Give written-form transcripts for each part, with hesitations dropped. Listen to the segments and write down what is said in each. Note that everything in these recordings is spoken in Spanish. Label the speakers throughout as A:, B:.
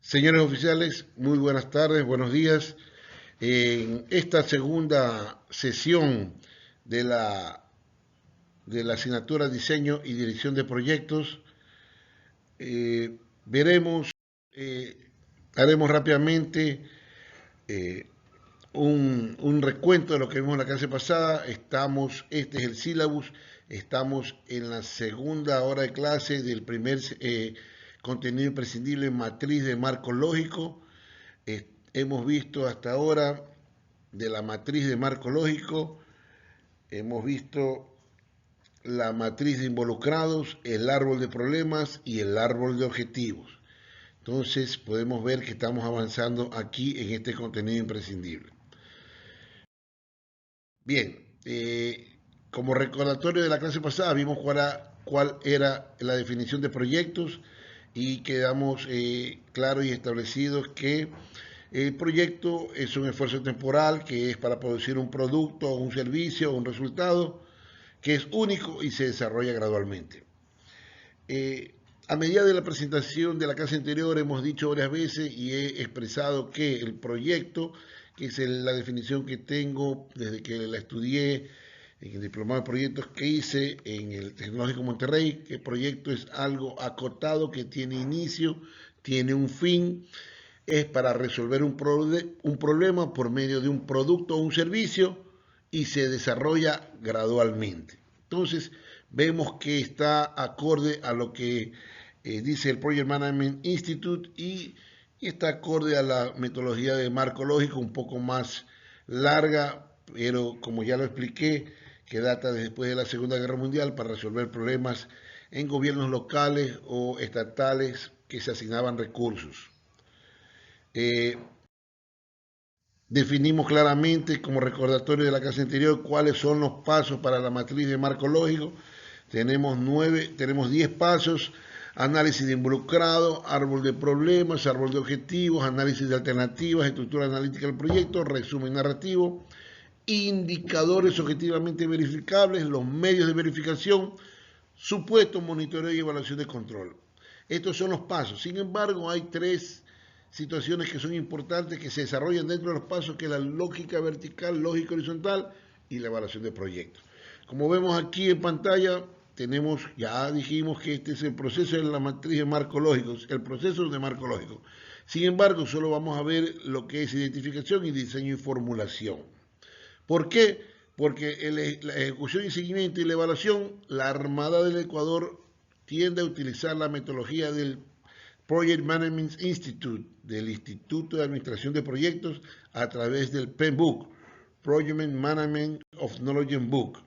A: Señores oficiales, muy buenas tardes, buenos días. En esta segunda sesión de la asignatura Diseño y Dirección de Proyectos, veremos, eh, haremos rápidamente eh, un recuento de lo que vimos en la clase pasada. Este es el sílabus, estamos en la segunda hora de clase del primer contenido imprescindible, matriz de marco lógico. Hemos visto hasta ahora de la matriz de marco lógico, hemos visto la matriz de involucrados, el árbol de problemas y el árbol de objetivos. Entonces podemos ver que estamos avanzando aquí en este contenido imprescindible. Bien, como recordatorio de la clase pasada vimos cuál era la definición de proyectos y quedamos claros y establecidos que el proyecto es un esfuerzo temporal que es para producir un producto, un servicio, un resultado que es único y se desarrolla gradualmente. A medida de la presentación de la clase anterior hemos dicho varias veces y he expresado que el proyecto, que es la definición que tengo desde que la estudié en el diplomado de proyectos que hice en el Tecnológico Monterrey, que el proyecto es algo acotado que tiene inicio, tiene un fin, es para resolver un problema por medio de un producto o un servicio y se desarrolla gradualmente. Entonces, vemos que está acorde a lo que dice el Project Management Institute y está acorde a la metodología de marco lógico un poco más larga, pero como ya lo expliqué, que data después de la Segunda Guerra Mundial para resolver problemas en gobiernos locales o estatales que se asignaban recursos. Eh, Definimos claramente, como recordatorio de la clase anterior, cuáles son los pasos para la matriz de marco lógico. Tenemos 10 pasos: análisis de involucrado, árbol de problemas, árbol de objetivos, análisis de alternativas, estructura analítica del proyecto, resumen narrativo, indicadores objetivamente verificables, los medios de verificación, supuesto, monitoreo y evaluación de control. Estos son los pasos. Sin embargo, hay tres situaciones que son importantes que se desarrollan dentro de los pasos, que es la lógica vertical, lógica horizontal y la evaluación de proyectos. Como vemos aquí en pantalla, ya dijimos que este es el proceso de la matriz de marco lógico, el proceso de marco lógico. Sin embargo, solo vamos a ver lo que es identificación y diseño y formulación. ¿Por qué? Porque la ejecución y seguimiento y la evaluación, la Armada del Ecuador tiende a utilizar la metodología del Project Management Institute, del Instituto de Administración de Proyectos, a través del PMBOK, Project Management of Knowledge Book.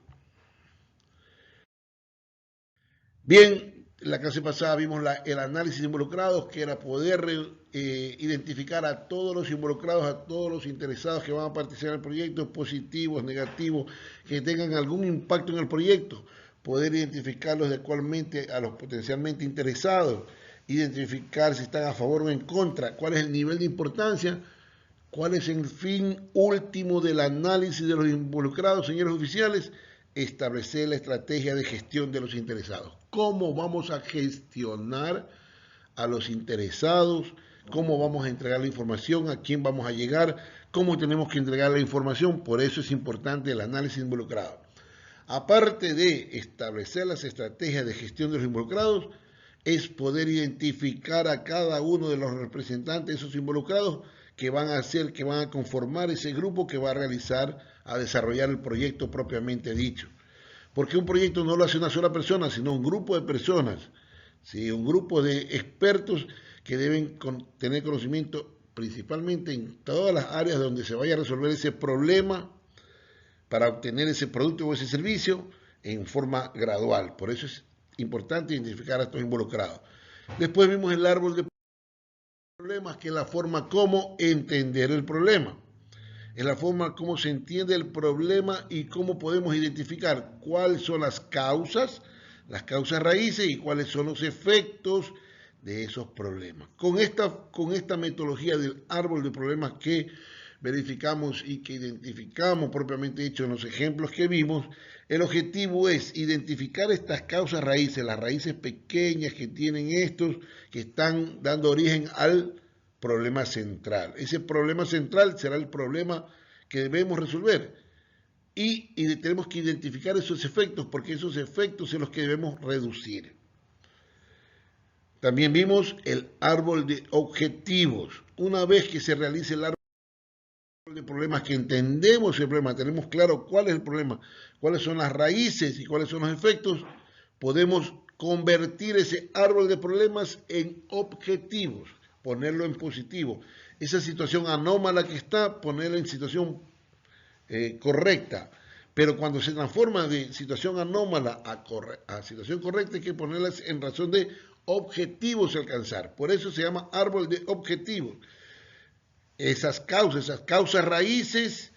A: Bien, la clase pasada vimos el análisis de involucrados, que era poder identificar a todos los involucrados, a todos los interesados que van a participar en el proyecto, positivos, negativos, que tengan algún impacto en el proyecto, poder identificarlos adecuadamente a los potencialmente interesados, identificar si están a favor o en contra, cuál es el nivel de importancia, cuál es el fin último del análisis de los involucrados, señores oficiales, establecer la estrategia de gestión de los interesados. ¿Cómo vamos a gestionar a los interesados? ¿Cómo vamos a entregar la información? ¿A quién vamos a llegar? ¿Cómo tenemos que entregar la información? Por eso es importante el análisis involucrado. Aparte de establecer las estrategias de gestión de los involucrados, es poder identificar a cada uno de los representantes de esos involucrados que van a conformar ese grupo que va a desarrollar el proyecto propiamente dicho. Porque un proyecto no lo hace una sola persona, sino un grupo de personas, ¿sí? Un grupo de expertos que deben tener conocimiento principalmente en todas las áreas donde se vaya a resolver ese problema para obtener ese producto o ese servicio en forma gradual. Por eso es importante identificar a estos involucrados. Después vimos el árbol de problemas, que es la forma como entender el problema. Es la forma como se entiende el problema y cómo podemos identificar cuáles son las causas raíces y cuáles son los efectos de esos problemas. Con esta metodología del árbol de problemas que verificamos y que identificamos propiamente dicho en los ejemplos que vimos, el objetivo es identificar estas causas raíces, las raíces pequeñas que tienen estos, que están dando origen al problema central. Ese problema central será el problema que debemos resolver. Y tenemos que identificar esos efectos, porque esos efectos son los que debemos reducir. También vimos el árbol de objetivos. Una vez que se realice el árbol de problemas, que entendemos el problema, tenemos claro cuál es el problema, cuáles son las raíces y cuáles son los efectos, podemos convertir ese árbol de problemas en objetivos, ponerlo en positivo. Esa situación anómala que está, ponerla en situación correcta. Pero cuando se transforma de situación anómala a situación correcta, hay que ponerlas en razón de objetivos a alcanzar. Por eso se llama árbol de objetivos. Esas causas raíces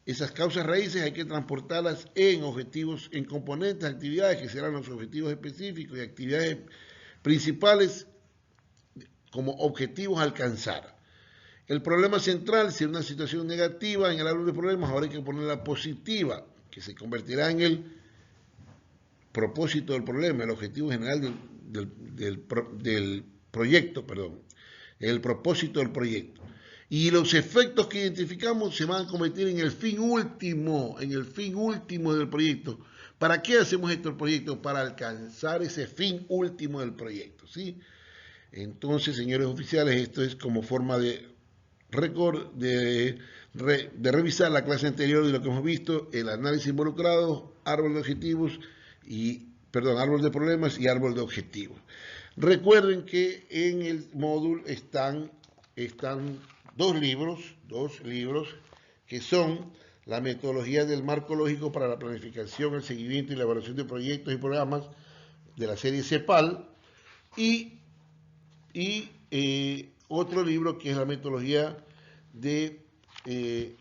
A: hay que transportarlas en objetivos, en componentes, actividades que serán los objetivos específicos y actividades principales como objetivos a alcanzar. El problema central, si es una situación negativa en el árbol de problemas, ahora hay que ponerla positiva, que se convertirá en el propósito del problema, el objetivo general del proyecto, el propósito del proyecto. Y los efectos que identificamos se van a convertir en el fin último del proyecto. ¿Para qué hacemos esto el proyecto? Para alcanzar ese fin último del proyecto, ¿sí? Entonces, señores oficiales, esto es como forma de revisar la clase anterior de lo que hemos visto, el análisis involucrado, árbol de objetivos árbol de problemas y árbol de objetivos. Recuerden que en el módulo están dos libros que son la metodología del marco lógico para la planificación, el seguimiento y la evaluación de proyectos y programas de la serie CEPAL y otro libro que es la metodología de el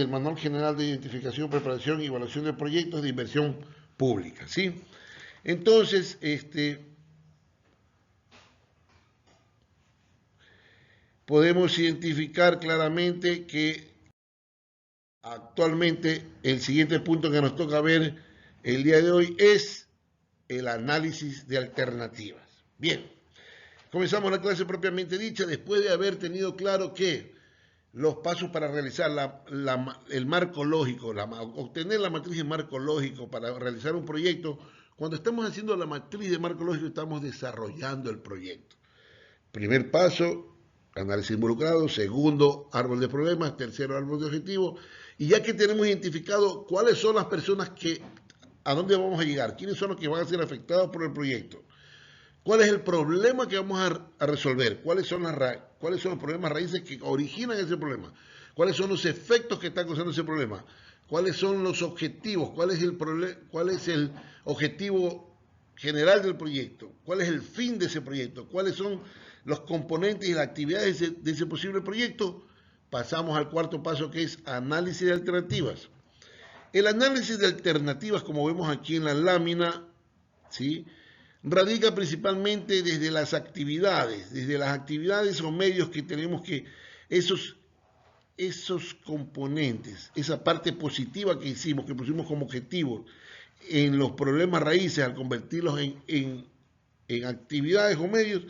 A: Manual General de Identificación, Preparación y Evaluación de Proyectos de Inversión Pública, ¿sí? Entonces, podemos identificar claramente que actualmente el siguiente punto que nos toca ver el día de hoy es el análisis de alternativas. Bien, comenzamos la clase propiamente dicha después de haber tenido claro que los pasos para realizar el marco lógico, obtener la matriz de marco lógico para realizar un proyecto. Cuando estamos haciendo la matriz de marco lógico, estamos desarrollando el proyecto. Primer paso, análisis involucrado. Segundo, árbol de problemas. Tercero, árbol de objetivos. Y ya que tenemos identificado cuáles son las personas a dónde vamos a llegar, quiénes son los que van a ser afectados por el proyecto, cuál es el problema que vamos a resolver, cuáles son los problemas raíces que originan ese problema, cuáles son los efectos que están causando ese problema, cuáles son los objetivos, cuál es el objetivo general del proyecto, cuál es el fin de ese proyecto, cuáles son los componentes y las actividades de ese posible proyecto. Pasamos al cuarto paso, que es análisis de alternativas. El análisis de alternativas, como vemos aquí en la lámina, ¿sí?, radica principalmente desde las actividades o medios que tenemos que, esos componentes, esa parte positiva que hicimos, que pusimos como objetivo en los problemas raíces, al convertirlos en actividades o medios,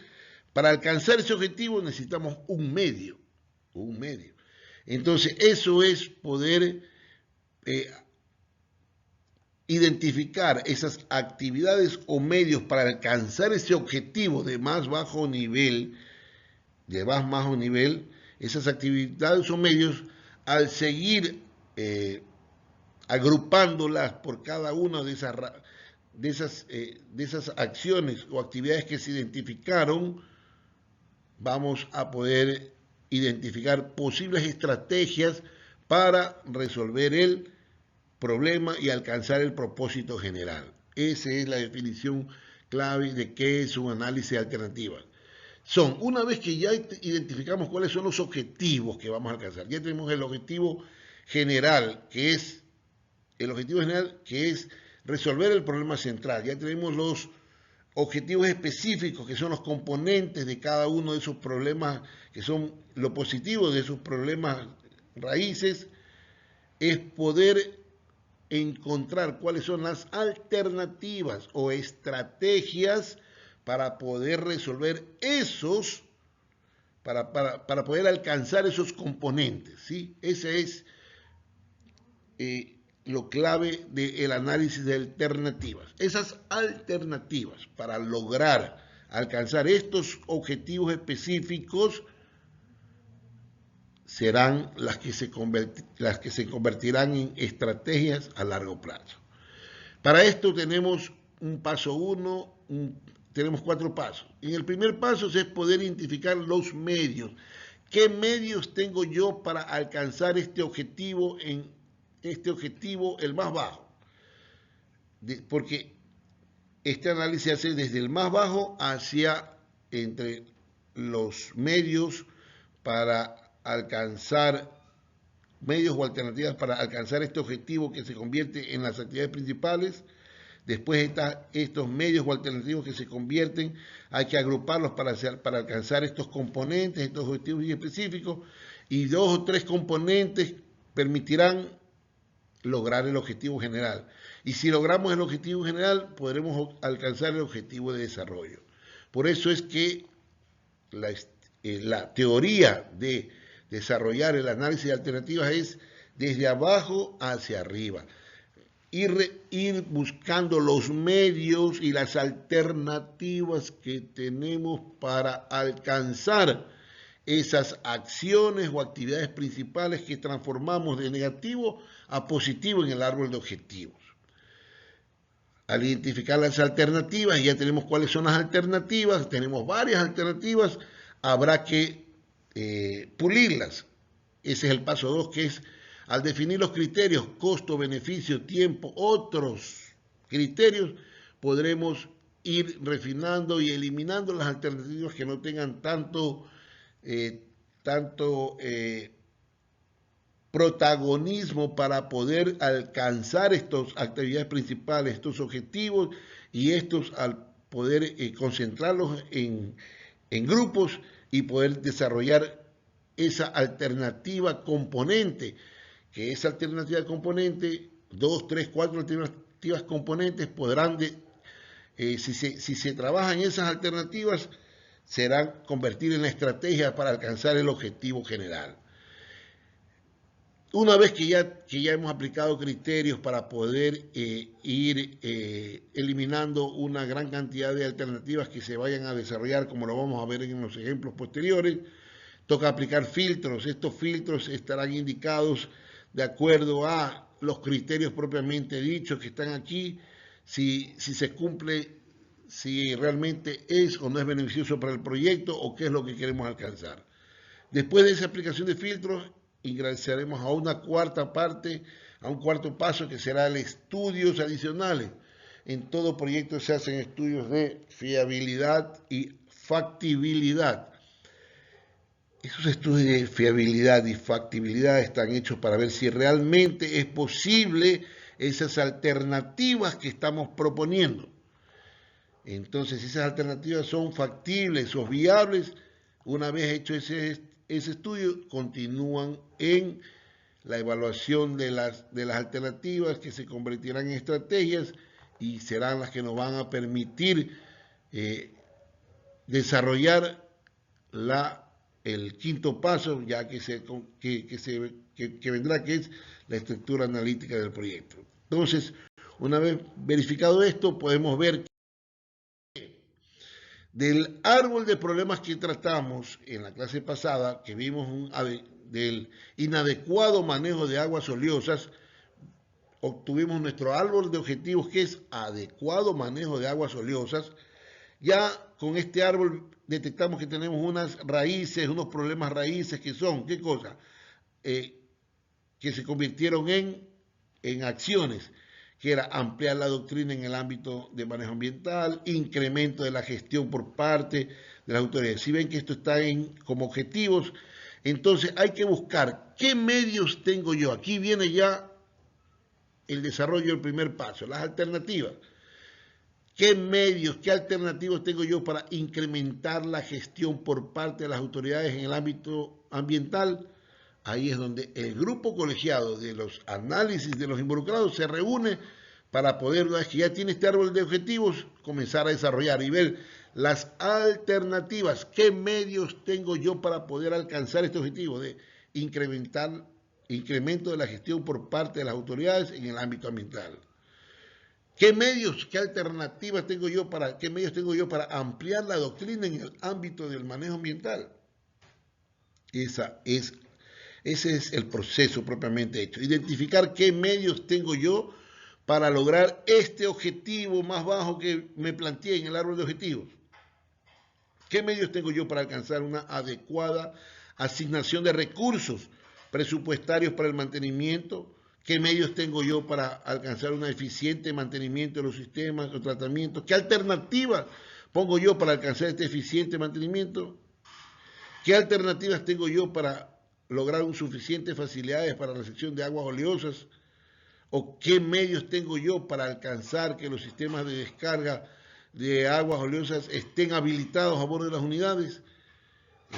A: para alcanzar ese objetivo necesitamos un medio. Entonces, eso es poder identificar esas actividades o medios para alcanzar ese objetivo de más bajo nivel, esas actividades o medios, al seguir agrupándolas por cada una de esas acciones o actividades que se identificaron, vamos a poder identificar posibles estrategias para resolver el problema y alcanzar el propósito general. Esa es la definición clave de qué es un análisis de alternativas. Una vez que ya identificamos cuáles son los objetivos que vamos a alcanzar, ya tenemos el objetivo general, que es resolver el problema central. Ya tenemos los objetivos específicos, que son los componentes de cada uno de esos problemas, que son lo positivo de esos problemas raíces, es poder encontrar cuáles son las alternativas o estrategias para poder resolver esos para poder alcanzar esos componentes, ¿sí? Ese es lo clave del análisis de alternativas. Esas alternativas para lograr alcanzar estos objetivos específicos serán las que se convertirán en estrategias a largo plazo. Para esto tenemos un paso 1, tenemos 4 pasos. En el primer paso es poder identificar los medios. ¿Qué medios tengo yo para alcanzar este objetivo, el más bajo? Porque este análisis se hace desde el más bajo hacia entre los medios para alcanzar, medios o alternativas para alcanzar este objetivo que se convierte en las actividades principales. Después estos medios o alternativos que se convierten, hay que agruparlos para alcanzar estos componentes, estos objetivos específicos, y 2 o 3 componentes permitirán lograr el objetivo general. Y si logramos el objetivo general, podremos alcanzar el objetivo de desarrollo. Por eso es que la teoría de desarrollar el análisis de alternativas es desde abajo hacia arriba. Ir buscando los medios y las alternativas que tenemos para alcanzar esas acciones o actividades principales que transformamos de negativo a positivo en el árbol de objetivos. Al identificar las alternativas, ya tenemos cuáles son las alternativas, tenemos varias alternativas, habrá que pulirlas. Ese es el paso 2, que es al definir los criterios, costo, beneficio, tiempo, otros criterios, podremos ir refinando y eliminando las alternativas que no tengan tanto protagonismo para poder alcanzar estas actividades principales, estos objetivos, y estos al poder concentrarlos en grupos y poder desarrollar esa alternativa componente, que esa alternativa componente, 2, 3, 4 alternativas componentes podrán, si se trabaja en esas alternativas, serán convertir en la estrategia para alcanzar el objetivo general. Una vez que ya hemos aplicado criterios para poder ir eliminando una gran cantidad de alternativas que se vayan a desarrollar, como lo vamos a ver en los ejemplos posteriores, toca aplicar filtros. Estos filtros estarán indicados de acuerdo a los criterios propiamente dichos que están aquí, si se cumple, si realmente es o no es beneficioso para el proyecto o qué es lo que queremos alcanzar. Después de esa aplicación de filtros, ingresaremos a una cuarta parte, a un cuarto paso, que será el estudios adicionales. En todo proyecto se hacen estudios de fiabilidad y factibilidad. Esos estudios de fiabilidad y factibilidad están hechos para ver si realmente es posible esas alternativas que estamos proponiendo. Entonces, si esas alternativas son factibles o viables, una vez hecho ese estudio, continúan en la evaluación de las alternativas que se convertirán en estrategias y serán las que nos van a permitir desarrollar el quinto paso, ya que vendrá, que es la estructura analítica del proyecto. Entonces, una vez verificado esto, podemos ver que del árbol de problemas que tratamos en la clase pasada, que vimos del inadecuado manejo de aguas oleosas, obtuvimos nuestro árbol de objetivos, que es adecuado manejo de aguas oleosas. Ya con este árbol detectamos que tenemos unas raíces, unos problemas raíces que son, ¿qué cosa? Que se convirtieron en acciones, que era ampliar la doctrina en el ámbito de manejo ambiental, incremento de la gestión por parte de las autoridades. Si ven que esto está como objetivos, entonces hay que buscar qué medios tengo yo. Aquí viene ya el desarrollo del primer paso, las alternativas. ¿Qué medios, qué alternativas tengo yo para incrementar la gestión por parte de las autoridades en el ámbito ambiental? Ahí es donde el grupo colegiado de los análisis de los involucrados se reúne para poder, una vez que ya tiene este árbol de objetivos, comenzar a desarrollar y ver Las alternativas, ¿qué medios tengo yo para poder alcanzar este objetivo de incremento de la gestión por parte de las autoridades en el ámbito ambiental? ¿Qué medios, qué alternativas tengo yo qué medios tengo yo para ampliar la doctrina en el ámbito del manejo ambiental? Ese es el proceso propiamente hecho. Identificar qué medios tengo yo para lograr este objetivo más bajo que me planteé en el árbol de objetivos. ¿Qué medios tengo yo para alcanzar una adecuada asignación de recursos presupuestarios para el mantenimiento? ¿Qué medios tengo yo para alcanzar un eficiente mantenimiento de los sistemas o tratamientos? ¿Qué alternativas pongo yo para alcanzar este eficiente mantenimiento? ¿Qué alternativas tengo yo para lograr suficientes facilidades para la recepción de aguas oleosas? ¿O qué medios tengo yo para alcanzar que los sistemas de descarga de aguas oleosas estén habilitados a bordo de las unidades?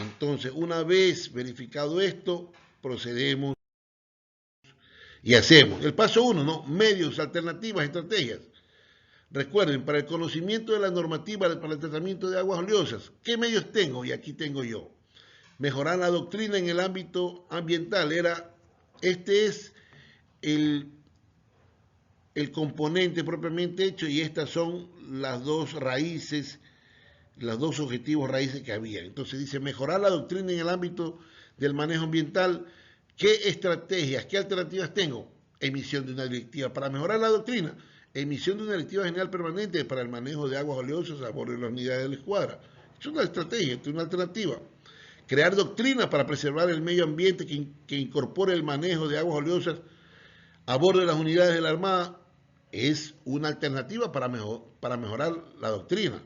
A: Entonces, una vez verificado esto, procedemos y hacemos. El paso 1, ¿no? Medios, alternativas, estrategias. Recuerden, para el conocimiento de la normativa para el tratamiento de aguas oleosas, ¿qué medios tengo? Y aquí tengo yo. Mejorar la doctrina en el ámbito ambiental. Este es el componente propiamente hecho y estas son las dos raíces, los dos objetivos raíces que había. Entonces dice, mejorar la doctrina en el ámbito del manejo ambiental. ¿Qué estrategias, qué alternativas tengo? Emisión de una directiva para mejorar la doctrina. Emisión de una directiva general permanente para el manejo de aguas oleosas a bordo de las unidades de la escuadra. Es una estrategia, es una alternativa. Crear doctrinas para preservar el medio ambiente que incorpore el manejo de aguas oleosas a bordo de las unidades de la Armada es una alternativa para mejorar la doctrina.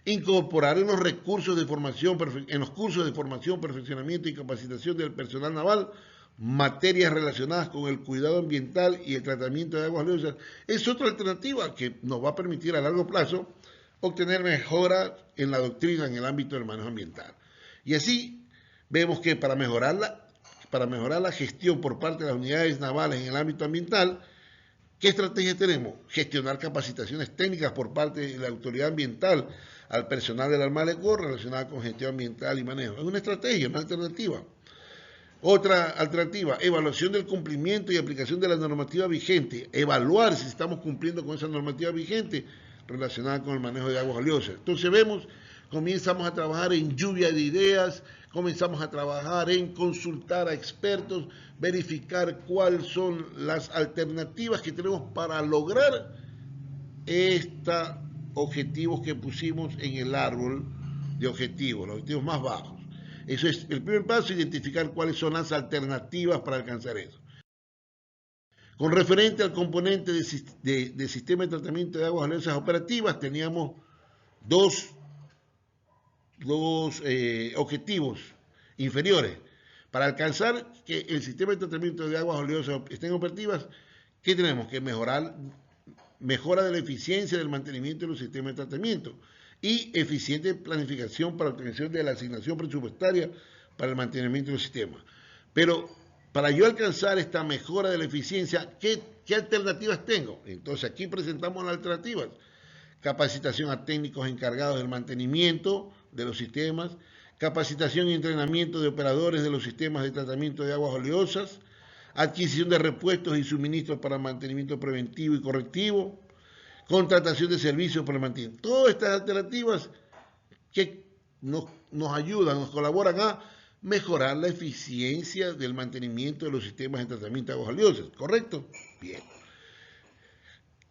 A: Incorporar en los recursos de formación, en los cursos de formación, perfeccionamiento y capacitación del personal naval materias relacionadas con el cuidado ambiental y el tratamiento de aguas oleosas es otra alternativa que nos va a permitir a largo plazo obtener mejora en la doctrina en el ámbito del manejo ambiental. Y así vemos que para mejorar la gestión por parte de las unidades navales en el ámbito ambiental, ¿qué estrategias tenemos? Gestionar capacitaciones técnicas por parte de la autoridad ambiental al personal de la Armada de Corps relacionada con gestión ambiental y manejo. Es una estrategia, una alternativa. Otra alternativa, evaluación del cumplimiento y aplicación de la normativa vigente. Evaluar si estamos cumpliendo con esa normativa vigente relacionada con el manejo de aguas oleosas. Entonces comenzamos a trabajar en lluvia de ideas, comenzamos a trabajar en consultar a expertos, verificar cuáles son las alternativas que tenemos para lograr estos objetivos que pusimos en el árbol de objetivos, los objetivos más bajos. Eso es el primer paso, identificar cuáles son las alternativas para alcanzar eso. Con referente al componente de sistema de tratamiento de aguas oleosas operativas, teníamos dos objetivos inferiores. Para alcanzar que el sistema de tratamiento de aguas oleosas estén operativas, ¿qué tenemos? Que mejora de la eficiencia del mantenimiento de los sistemas de tratamiento y eficiente planificación para obtención de la asignación presupuestaria para el mantenimiento de los sistemas. Pero para yo alcanzar esta mejora de la eficiencia, ¿qué alternativas tengo? Entonces aquí presentamos las alternativas. Capacitación a técnicos encargados del mantenimiento de los sistemas, capacitación y entrenamiento de operadores de los sistemas de tratamiento de aguas oleosas, adquisición de repuestos y suministros para mantenimiento preventivo y correctivo, contratación de servicios para el mantenimiento. Todas estas alternativas que nos ayudan, nos colaboran a mejorar la eficiencia del mantenimiento de los sistemas de tratamiento de aguas oleosas, ¿correcto? Bien.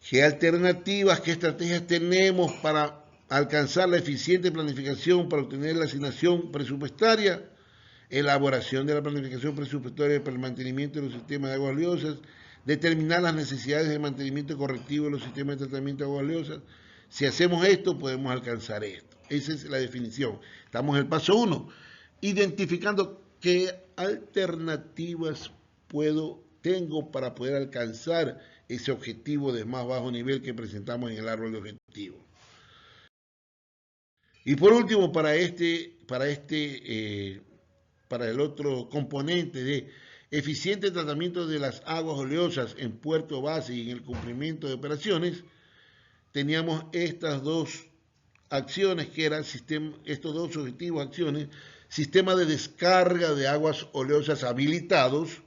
A: ¿Qué alternativas, qué estrategias tenemos para alcanzar la eficiente planificación para obtener la asignación presupuestaria? Elaboración de la planificación presupuestaria para el mantenimiento de los sistemas de aguas oleosas, determinar las necesidades de mantenimiento correctivo de los sistemas de tratamiento de aguas oleosas. Si hacemos esto, podemos alcanzar esto. Esa es la definición. Estamos en el paso 1, identificando qué alternativas tengo para poder alcanzar ese objetivo de más bajo nivel que presentamos en el árbol de objetivos. Y por último, para el otro componente de eficiente tratamiento de las aguas oleosas en puerto base y en el cumplimiento de operaciones, teníamos estas dos acciones que eran estos dos objetivos, acciones, sistema de descarga de aguas oleosas habilitados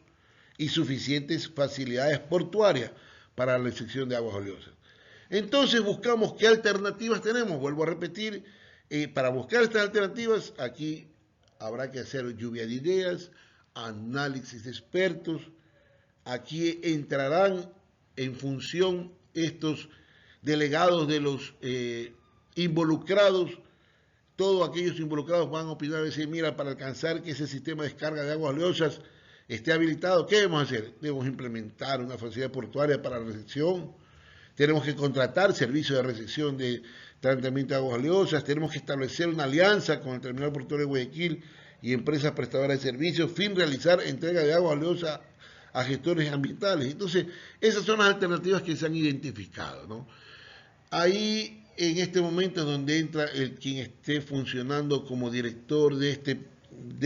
A: y suficientes facilidades portuarias para la recepción de aguas oleosas. Entonces buscamos qué alternativas tenemos. Vuelvo a repetir, para buscar estas alternativas, aquí habrá que hacer lluvia de ideas, análisis de expertos. Aquí entrarán en función estos delegados de los involucrados. Todos aquellos involucrados van a opinar y decir, mira, para alcanzar que ese sistema de descarga de aguas oleosas esté habilitado, ¿qué debemos hacer? Debemos implementar una facilidad portuaria para la recepción, tenemos que contratar servicios de recepción de tratamiento de aguas oleosas, tenemos que establecer una alianza con el terminal portuario de Guayaquil y empresas prestadoras de servicios, fin realizar entrega de aguas oleosas a gestores ambientales. Entonces, esas son las alternativas que se han identificado, ¿no? Ahí, en este momento, es donde entra quien esté funcionando como director de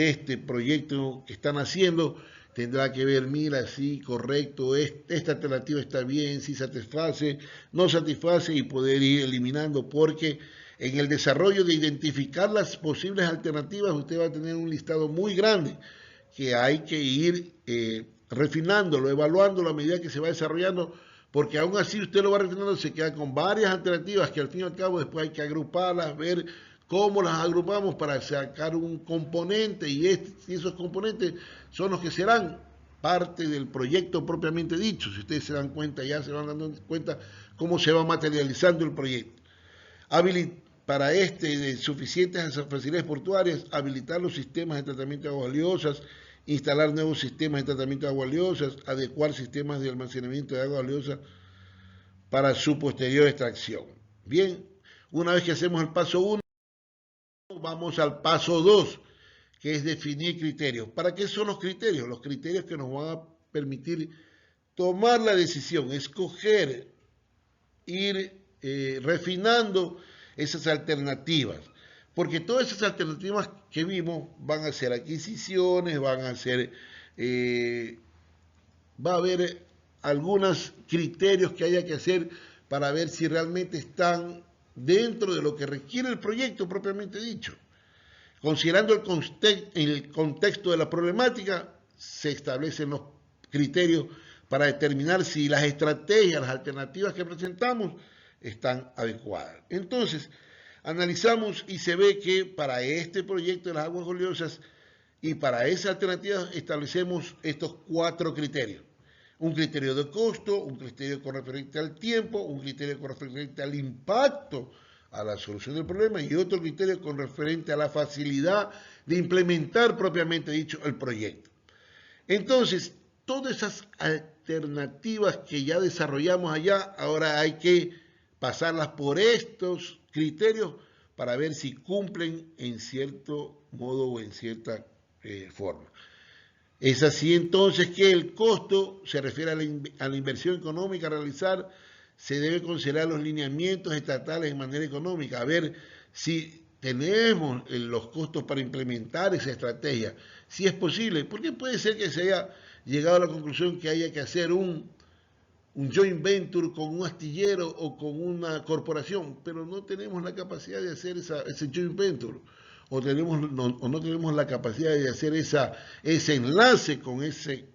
A: este proyecto que están haciendo, tendrá que ver, mira, sí, correcto, esta alternativa está bien, sí satisface, no satisface, y poder ir eliminando, porque en el desarrollo de identificar las posibles alternativas, usted va a tener un listado muy grande que hay que ir refinándolo, evaluándolo a medida que se va desarrollando, porque aún así usted lo va refinando, se queda con varias alternativas que al fin y al cabo después hay que agruparlas, ver cómo las agrupamos para sacar un componente, y esos componentes son los que serán parte del proyecto propiamente dicho. Si ustedes se dan cuenta, ya se van dando cuenta cómo se va materializando el proyecto. Para de suficientes facilidades portuarias, habilitar los sistemas de tratamiento de aguas oleosas, instalar nuevos sistemas de tratamiento de aguas oleosas, adecuar sistemas de almacenamiento de aguas oleosas para su posterior extracción. Bien, una vez que hacemos el paso 1, vamos al paso 2, que es definir criterios. ¿Para qué son los criterios? Los criterios que nos van a permitir tomar la decisión, escoger, ir refinando esas alternativas. Porque todas esas alternativas que vimos van a ser adquisiciones, va a haber algunos criterios que haya que hacer para ver si realmente están dentro de lo que requiere el proyecto propiamente dicho. Considerando el contexto de la problemática, se establecen los criterios para determinar si las estrategias, las alternativas que presentamos están adecuadas. Entonces, analizamos y se ve que para este proyecto de las aguas oleosas y para esa alternativa establecemos estos 4 criterios. Un criterio de costo, un criterio con referente al tiempo, un criterio con referente al impacto a la solución del problema y otro criterio con referente a la facilidad de implementar propiamente dicho el proyecto. Entonces, todas esas alternativas que ya desarrollamos allá, ahora hay que pasarlas por estos criterios para ver si cumplen en cierto modo o en cierta forma. Es así entonces que el costo se refiere a la inversión económica a realizar, se debe considerar los lineamientos estatales en manera económica, a ver si tenemos los costos para implementar esa estrategia, si es posible, porque puede ser que se haya llegado a la conclusión que haya que hacer un joint venture con un astillero o con una corporación, pero no tenemos la capacidad de hacer ese joint venture, o no tenemos la capacidad de hacer ese enlace con ese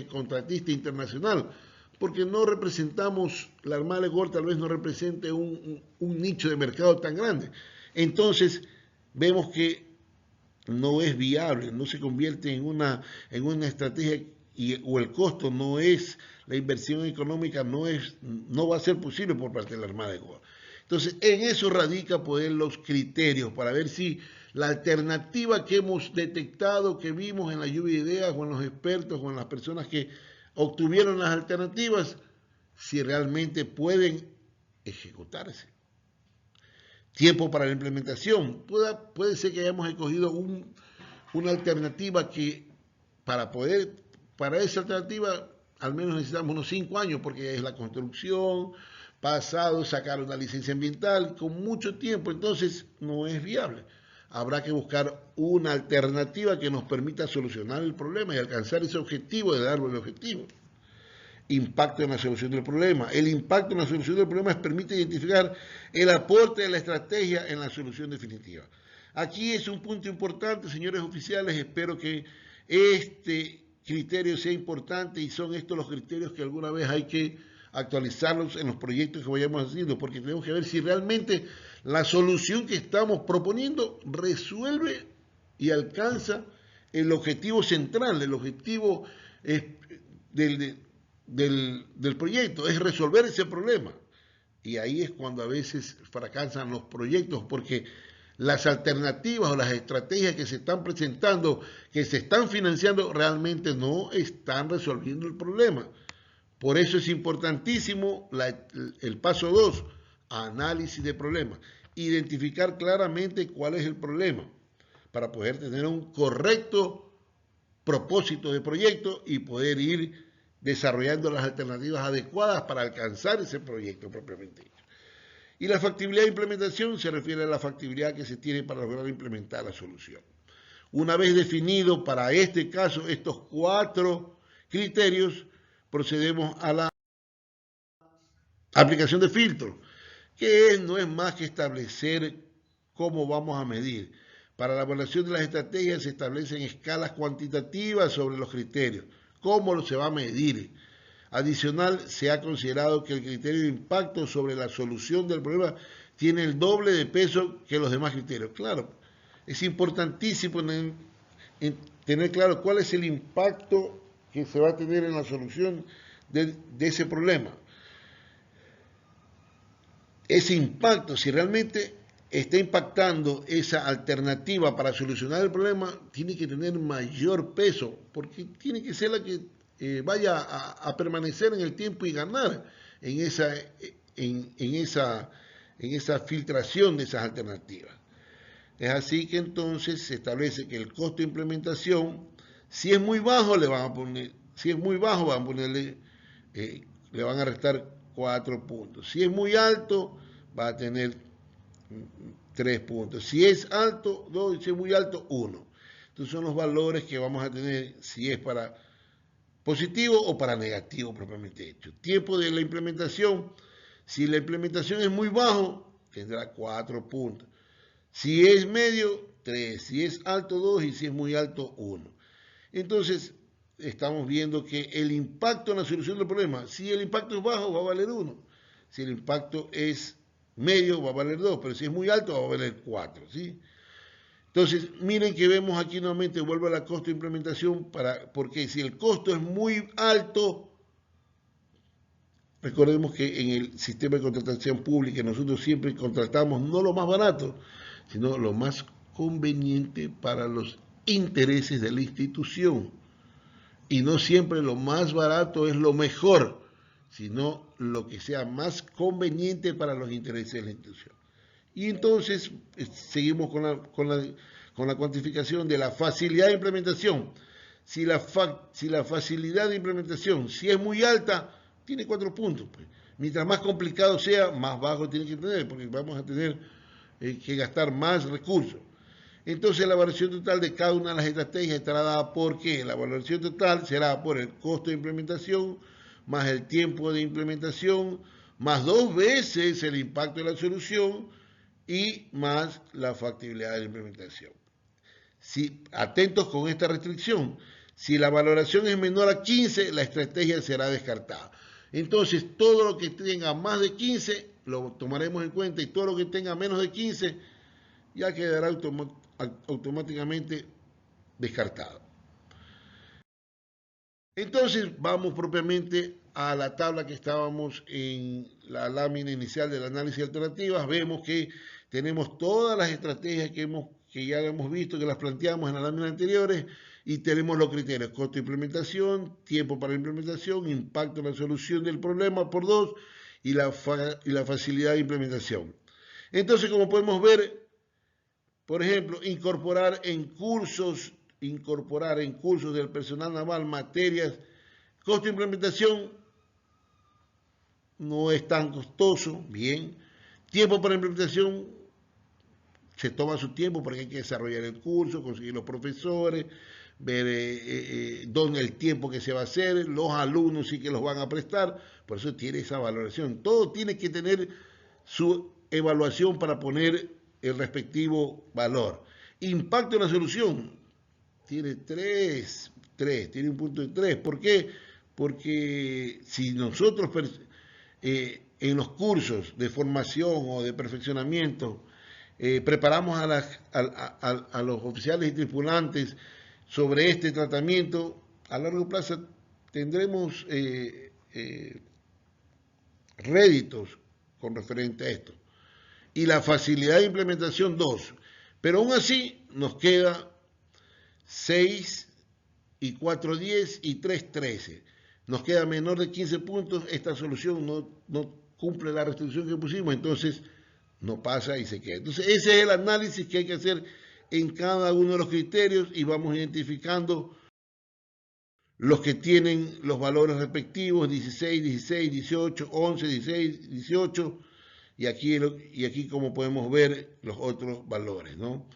A: contratista internacional, porque no representamos, la Armada de Gol tal vez no represente un nicho de mercado tan grande. Entonces, vemos que no es viable, no se convierte en una estrategia o el costo no es, la inversión económica no va a ser posible por parte de la Armada de Gol. Entonces, en eso radica poder los criterios para ver si la alternativa que hemos detectado, que vimos en la lluvia de ideas o en los expertos o en las personas que obtuvieron las alternativas, si realmente pueden ejecutarse. Tiempo para la implementación. Puede ser que hayamos escogido una alternativa que para esa alternativa al menos necesitamos unos 5 años, porque es la construcción, pasado, sacar una licencia ambiental, con mucho tiempo, entonces no es viable. Habrá que buscar una alternativa que nos permita solucionar el problema y alcanzar ese objetivo de darle el objetivo. impacto en la solución del problema. El impacto en la solución del problema permite identificar el aporte de la estrategia en la solución definitiva. Aquí es un punto importante, señores oficiales, espero que este criterio sea importante y son estos los criterios que alguna vez hay que actualizarlos en los proyectos que vayamos haciendo, porque tenemos que ver si realmente la solución que estamos proponiendo resuelve y alcanza el objetivo central, el objetivo del proyecto, es resolver ese problema. Y ahí es cuando a veces fracasan los proyectos, porque las alternativas o las estrategias que se están presentando, que se están financiando, realmente no están resolviendo el problema. Por eso es importantísimo el paso 2, análisis de problemas. Identificar claramente cuál es el problema para poder tener un correcto propósito de proyecto y poder ir desarrollando las alternativas adecuadas para alcanzar ese proyecto propiamente dicho. Y la factibilidad de implementación se refiere a la factibilidad que se tiene para lograr implementar la solución. Una vez definido para este caso estos 4 criterios, procedemos a la aplicación de filtros, que no es más que establecer cómo vamos a medir. Para la evaluación de las estrategias se establecen escalas cuantitativas sobre los criterios, cómo se va a medir. Adicional, se ha considerado que el criterio de impacto sobre la solución del problema tiene el doble de peso que los demás criterios. Claro, es importantísimo tener claro cuál es el impacto que se va a tener en la solución de ese problema. Ese impacto, si realmente está impactando esa alternativa para solucionar el problema, tiene que tener mayor peso, porque tiene que ser la que vaya a permanecer en el tiempo y ganar en esa filtración de esas alternativas. Es así que entonces se establece que el costo de implementación, si es muy bajo, le van a ponerle, le van a restar 4 puntos. Si es muy alto, va a tener 3 puntos. Si es alto, 2, y si es muy alto, 1. Entonces son los valores que vamos a tener si es para positivo o para negativo propiamente hecho. Tiempo de la implementación. Si la implementación es muy bajo, tendrá 4 puntos. Si es medio, 3. Si es alto, 2. Y si es muy alto, 1. Entonces, estamos viendo que el impacto en la solución del problema, si el impacto es bajo, va a valer 1. Si el impacto es medio, va a valer 2. Pero si es muy alto, va a valer 4. ¿Sí? Entonces, miren que vemos aquí nuevamente, vuelvo a la costo de implementación, porque si el costo es muy alto, recordemos que en el sistema de contratación pública nosotros siempre contratamos no lo más barato, sino lo más conveniente para los intereses de la institución. Y no siempre lo más barato es lo mejor, sino lo que sea más conveniente para los intereses de la institución. Y entonces seguimos con la cuantificación de la facilidad de implementación. Si la facilidad de implementación, si es muy alta, tiene 4 puntos. Pues. Mientras más complicado sea, más bajo tiene que tener, porque vamos a tener que gastar más recursos. Entonces la evaluación total de cada una de las estrategias estará dada por ¿qué? La evaluación total será por el costo de implementación, más el tiempo de implementación, más 2 veces el impacto de la solución, y más la factibilidad de la implementación. Si, atentos con esta restricción, si la valoración es menor a 15, la estrategia será descartada. Entonces, todo lo que tenga más de 15 lo tomaremos en cuenta y todo lo que tenga menos de 15 ya quedará automáticamente descartado. Entonces, vamos propiamente a la tabla que estábamos en la lámina inicial del análisis de alternativas. Vemos que tenemos todas las estrategias que ya hemos visto, que las planteamos en las láminas anteriores, y tenemos los criterios: costo de implementación, tiempo para la implementación, impacto en la solución del problema por 2 y la facilidad de implementación. Entonces, como podemos ver, por ejemplo, incorporar en cursos del personal naval materias, costo de implementación no es tan costoso, bien. Tiempo para implementación se toma su tiempo porque hay que desarrollar el curso, conseguir los profesores, ver dónde el tiempo que se va a hacer, los alumnos sí que los van a prestar, por eso tiene esa valoración. Todo tiene que tener su evaluación para poner el respectivo valor. Impacto en la solución, tiene tiene un punto de 3. ¿Por qué? Porque si nosotros en los cursos de formación o de perfeccionamiento preparamos a los oficiales y tripulantes sobre este tratamiento, a largo plazo tendremos réditos con referente a esto. Y la facilidad de implementación 2. Pero aún así nos queda 6 y 4, 10 y 3, 13. Nos queda menor de 15 puntos. Esta solución no cumple la restricción que pusimos, entonces no pasa y se queda. Entonces ese es el análisis que hay que hacer en cada uno de los criterios y vamos identificando los que tienen los valores respectivos, 16, 16, 18, 11, 16, 18, y aquí como podemos ver los otros valores, ¿no?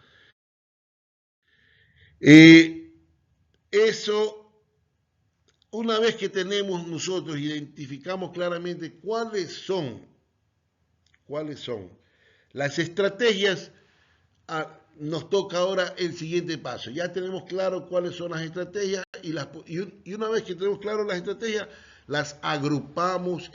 A: Eso, una vez que tenemos nosotros, identificamos claramente cuáles son las estrategias, nos toca ahora el siguiente paso. Ya tenemos claro cuáles son las estrategias y una vez que tenemos claro las estrategias, las agrupamos,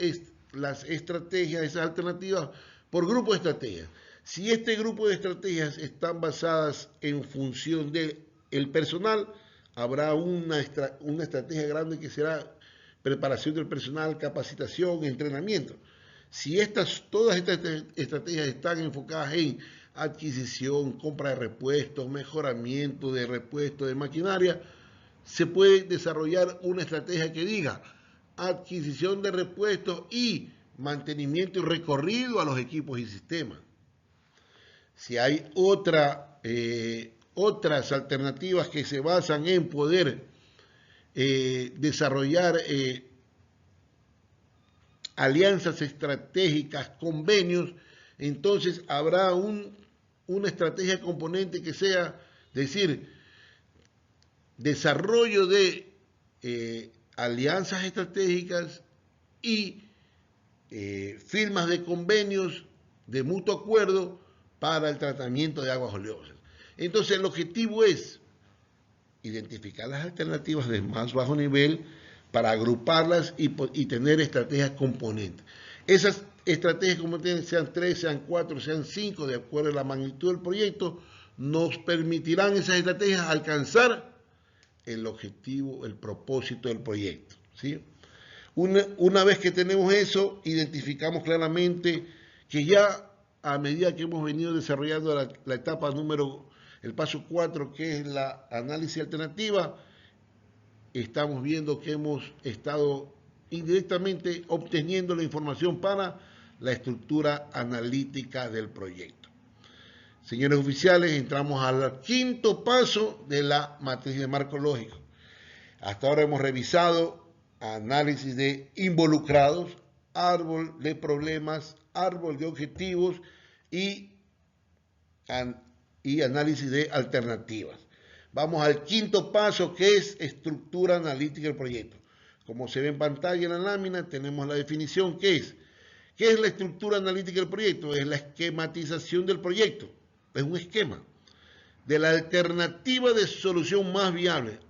A: las estrategias, esas alternativas, por grupo de estrategias. Si este grupo de estrategias están basadas en función del personal, habrá una estrategia grande que será preparación del personal, capacitación, entrenamiento. Si todas estas estrategias están enfocadas en adquisición, compra de repuestos, mejoramiento de repuestos de maquinaria, se puede desarrollar una estrategia que diga adquisición de repuestos y mantenimiento y recorrido a los equipos y sistemas. Si hay otras alternativas que se basan en poder desarrollar alianzas estratégicas, convenios, entonces habrá una estrategia componente que sea, decir, desarrollo de alianzas estratégicas y firmas de convenios de mutuo acuerdo para el tratamiento de aguas oleosas. Entonces el objetivo es identificar las alternativas de más bajo nivel para agruparlas y tener estrategias componentes. Esas estrategias componentes, sean 3, sean 4, sean 5, de acuerdo a la magnitud del proyecto, nos permitirán esas estrategias alcanzar el objetivo, el propósito del proyecto, ¿sí? Una vez que tenemos eso, identificamos claramente que ya a medida que hemos venido desarrollando la etapa el paso 4, que es la análisis alternativa, estamos viendo que hemos estado indirectamente obteniendo la información para la estructura analítica del proyecto. Señores oficiales, entramos al quinto paso de la matriz de marco lógico. Hasta ahora hemos revisado análisis de involucrados, árbol de problemas, árbol de objetivos y análisis de alternativas. Vamos al quinto paso, que es estructura analítica del proyecto. Como se ve en pantalla en la lámina, tenemos la definición. ¿Qué es la estructura analítica del proyecto? Es la esquematización del proyecto. Es un esquema de la alternativa de solución más viable.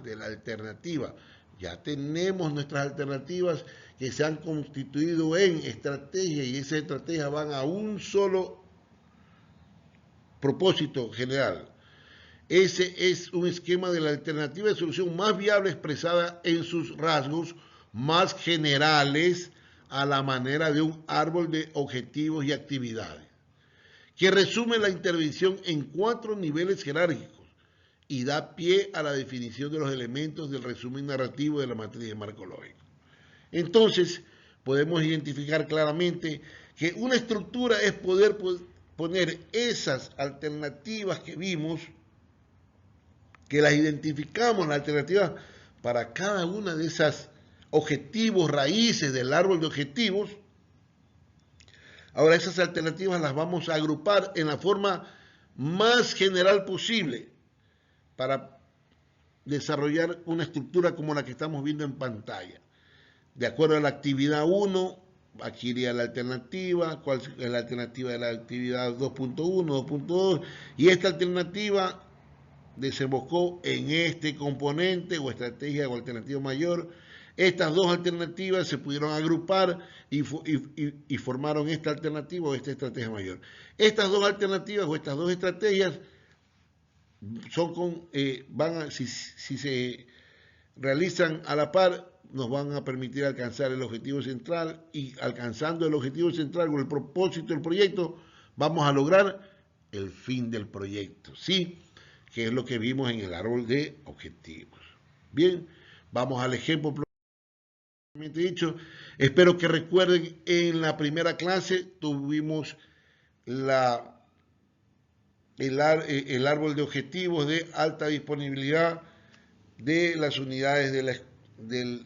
A: De la alternativa. Ya tenemos nuestras alternativas que se han constituido en estrategia y esas estrategias van a un solo propósito general. Ese es un esquema de la alternativa de solución más viable expresada en sus rasgos más generales a la manera de un árbol de objetivos y actividades, que resume la intervención en 4 niveles jerárquicos y da pie a la definición de los elementos del resumen narrativo de la matriz de marco lógico. Entonces, podemos identificar claramente que una estructura es poder poner esas alternativas que vimos, que las identificamos, las alternativas para cada una de esas objetivos, raíces del árbol de objetivos. Ahora esas alternativas las vamos a agrupar en la forma más general posible para desarrollar una estructura como la que estamos viendo en pantalla. De acuerdo a la actividad 1, aquí iría la alternativa, cuál es la alternativa de la actividad 2.1, 2.2, y esta alternativa desembocó en este componente o estrategia o alternativa mayor. Estas dos alternativas se pudieron agrupar y formaron esta alternativa o esta estrategia mayor. Estas dos alternativas o estas dos estrategias son si se realizan a la par, nos van a permitir alcanzar el objetivo central, y alcanzando el objetivo central con el propósito del proyecto, vamos a lograr el fin del proyecto, ¿sí? Que es lo que vimos en el árbol de objetivos. Bien, vamos al ejemplo propiamente dicho. Espero que recuerden, en la primera clase tuvimos el árbol de objetivos de alta disponibilidad de las unidades del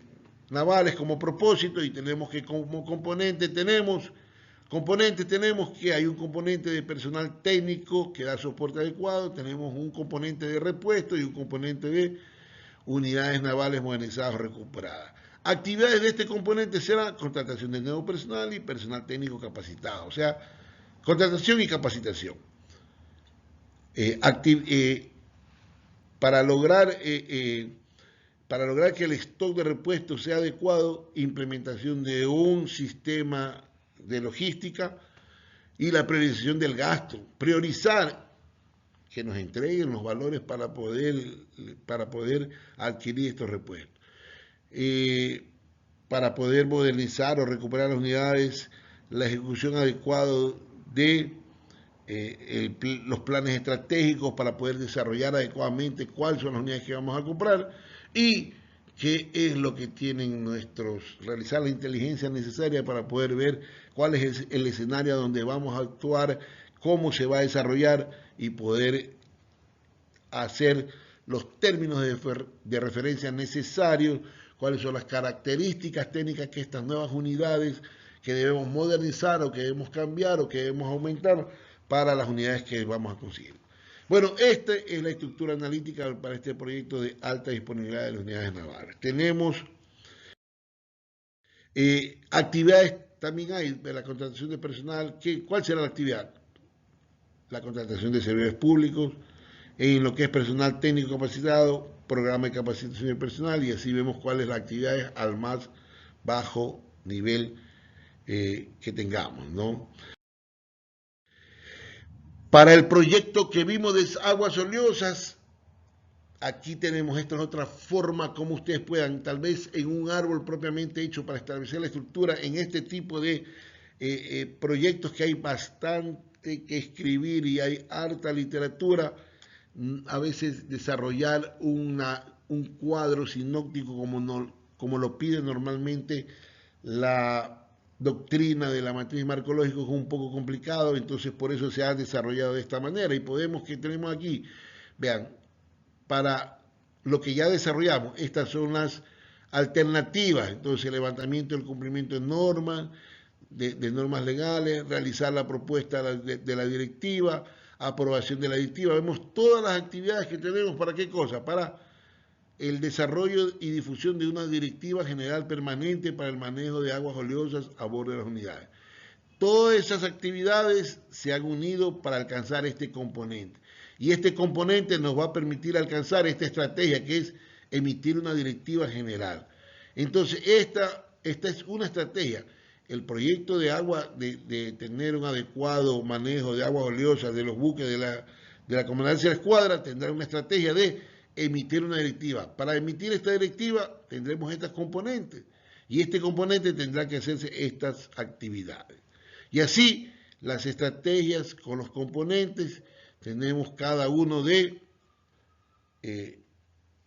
A: navales como propósito, y tenemos que como componente tenemos que hay un componente de personal técnico que da soporte adecuado, tenemos un componente de repuesto y un componente de unidades navales modernizadas o recuperadas. Actividades de este componente serán contratación de nuevo personal y personal técnico capacitado, o sea, contratación y capacitación. Para lograr que el stock de repuestos sea adecuado, implementación de un sistema de logística y la priorización del gasto. Priorizar que nos entreguen los valores para poder adquirir estos repuestos. Para poder modernizar o recuperar las unidades, la ejecución adecuada de los planes estratégicos para poder desarrollar adecuadamente cuáles son las unidades que vamos a comprar y qué es lo que tienen realizar la inteligencia necesaria para poder ver cuál es el escenario donde vamos a actuar, cómo se va a desarrollar y poder hacer los términos de referencia necesarios, cuáles son las características técnicas que estas nuevas unidades que debemos modernizar o que debemos cambiar o que debemos aumentar para las unidades que vamos a conseguir. Bueno, esta es la estructura analítica para este proyecto de alta disponibilidad de las unidades navales. Tenemos actividades, también hay de la contratación de personal. ¿Cuál será la actividad? La contratación de servidores públicos, en lo que es personal técnico capacitado, programa de capacitación de personal, y así vemos cuál es la actividad al más bajo nivel que tengamos, ¿no? Para el proyecto que vimos de aguas oleosas, aquí tenemos esta otra forma como ustedes puedan, tal vez en un árbol propiamente hecho para establecer la estructura, en este tipo de proyectos que hay bastante que escribir y hay harta literatura, a veces desarrollar un cuadro sinóptico como lo pide normalmente la doctrina de la matriz marcológica, es un poco complicado, entonces por eso se ha desarrollado de esta manera. Y tenemos aquí, vean, para lo que ya desarrollamos, estas son las alternativas. Entonces, el levantamiento del cumplimiento de normas, de normas legales, realizar la propuesta de la directiva, aprobación de la directiva. Vemos todas las actividades que tenemos. ¿Para qué cosa? Para el desarrollo y difusión de una directiva general permanente para el manejo de aguas oleosas a bordo de las unidades. Todas esas actividades se han unido para alcanzar este componente. Y este componente nos va a permitir alcanzar esta estrategia, que es emitir una directiva general. Entonces, esta es una estrategia. El proyecto de agua, de tener un adecuado manejo de aguas oleosas de los buques de la Comandancia de la Escuadra, tendrá una estrategia de emitir una directiva. Para emitir esta directiva tendremos estas componentes y este componente tendrá que hacerse estas actividades. Y así las estrategias con los componentes tenemos cada uno de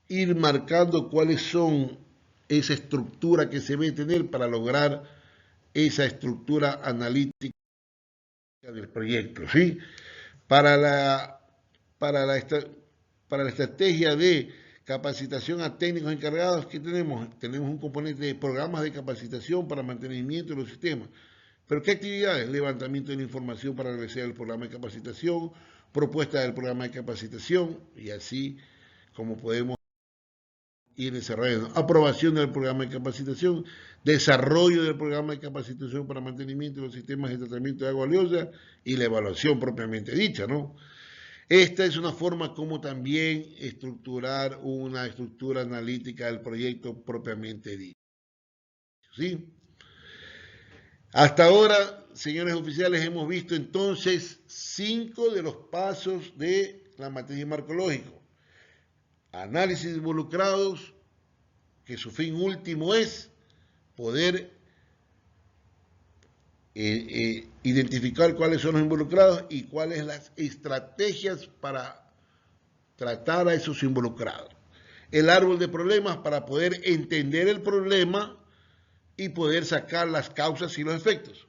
A: ir marcando cuáles son esa estructura que se debe tener para lograr esa estructura analítica del proyecto, ¿sí? Para la estrategia de capacitación a técnicos encargados, ¿qué tenemos? Tenemos un componente de programas de capacitación para mantenimiento de los sistemas. ¿Pero qué actividades? Levantamiento de la información para realizar el programa de capacitación, propuesta del programa de capacitación y así como podemos ir desarrollando. Aprobación del programa de capacitación, desarrollo del programa de capacitación para mantenimiento de los sistemas de tratamiento de agua valiosa y la evaluación propiamente dicha, ¿no? Esta es una forma como también estructurar una estructura analítica del proyecto propiamente dicho, ¿sí? Hasta ahora, señores oficiales, hemos visto entonces 5 de los pasos de la matriz de marco lógico. Análisis de involucrados, que su fin último es poder identificar cuáles son los involucrados y cuáles las estrategias para tratar a esos involucrados. El árbol de problemas para poder entender el problema y poder sacar las causas y los efectos.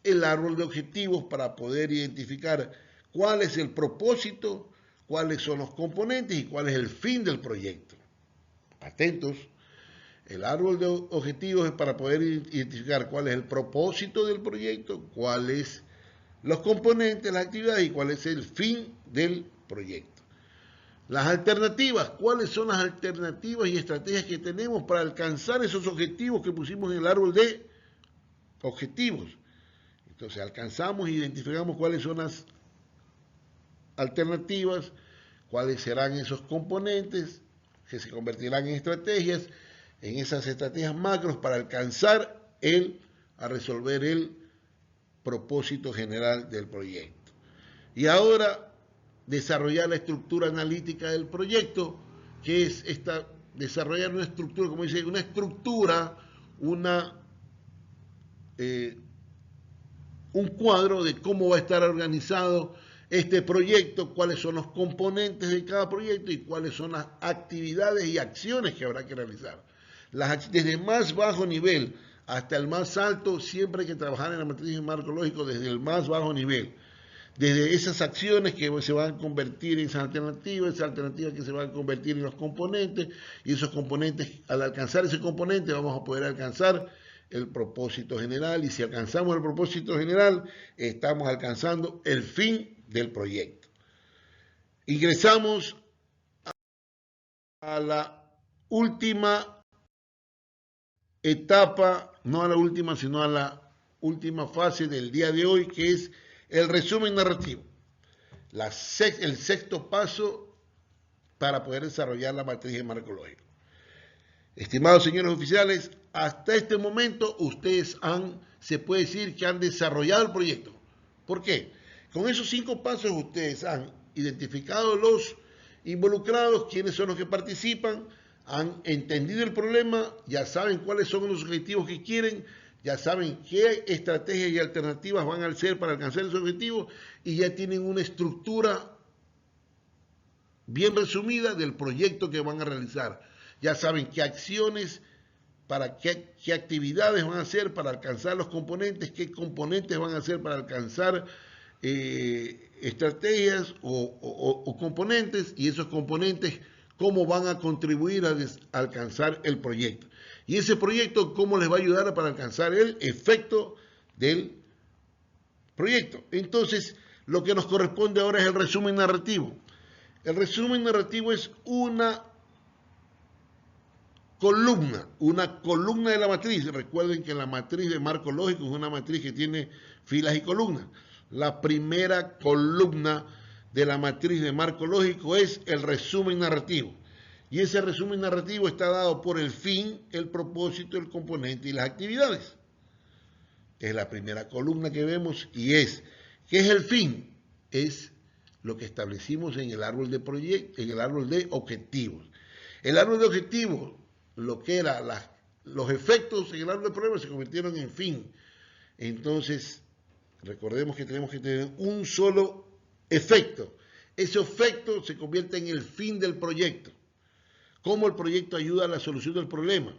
A: El árbol de objetivos para poder identificar cuál es el propósito, cuáles son los componentes y cuál es el fin del proyecto. Atentos. El árbol de objetivos es para poder identificar cuál es el propósito del proyecto, cuáles los componentes, las actividades y cuál es el fin del proyecto. Las alternativas, cuáles son las alternativas y estrategias que tenemos para alcanzar esos objetivos que pusimos en el árbol de objetivos. Entonces alcanzamos e identificamos cuáles son las alternativas, cuáles serán esos componentes que se convertirán en estrategias, en esas estrategias macros para alcanzar a resolver el propósito general del proyecto. Y ahora desarrollar la estructura analítica del proyecto, que es desarrollar una estructura, como dice, una estructura, un cuadro de cómo va a estar organizado este proyecto, cuáles son los componentes de cada proyecto y cuáles son las actividades y acciones que habrá que realizar. Desde el más bajo nivel hasta el más alto, siempre hay que trabajar en la matriz de marco lógico desde el más bajo nivel. Desde esas acciones que se van a convertir en esas alternativas que se van a convertir en los componentes, y esos componentes, al alcanzar ese componente, vamos a poder alcanzar el propósito general, y si alcanzamos el propósito general, estamos alcanzando el fin del proyecto. Ingresamos a la última etapa, no a la última, sino a la última fase del día de hoy, que es el resumen narrativo. El sexto paso para poder desarrollar la matriz de marco lógico. Estimados señores oficiales, hasta este momento ustedes se puede decir que han desarrollado el proyecto. ¿Por qué? Con esos 5 pasos ustedes han identificado los involucrados, quiénes son los que participan, han entendido el problema, ya saben cuáles son los objetivos que quieren, ya saben qué estrategias y alternativas van a hacer para alcanzar esos objetivos y ya tienen una estructura bien resumida del proyecto que van a realizar. Ya saben qué acciones, qué actividades van a hacer para alcanzar los componentes, qué componentes van a hacer para alcanzar estrategias o componentes, y esos componentes cómo van a contribuir a alcanzar el proyecto. Y ese proyecto, cómo les va a ayudar para alcanzar el efecto del proyecto. Entonces, lo que nos corresponde ahora es el resumen narrativo. El resumen narrativo es una columna de la matriz. Recuerden que la matriz de marco lógico es una matriz que tiene filas y columnas. La primera columna de la matriz de marco lógico es el resumen narrativo. Y ese resumen narrativo está dado por el fin, el propósito, el componente y las actividades. Es la primera columna que vemos y ¿qué es el fin? Es lo que establecimos en el árbol de proyecto, en el árbol de objetivos. El árbol de objetivos, lo que era los efectos en el árbol de problemas se convirtieron en fin. Entonces, recordemos que tenemos que tener un solo efecto. Ese efecto se convierte en el fin del proyecto. ¿Cómo el proyecto ayuda a la solución del problema?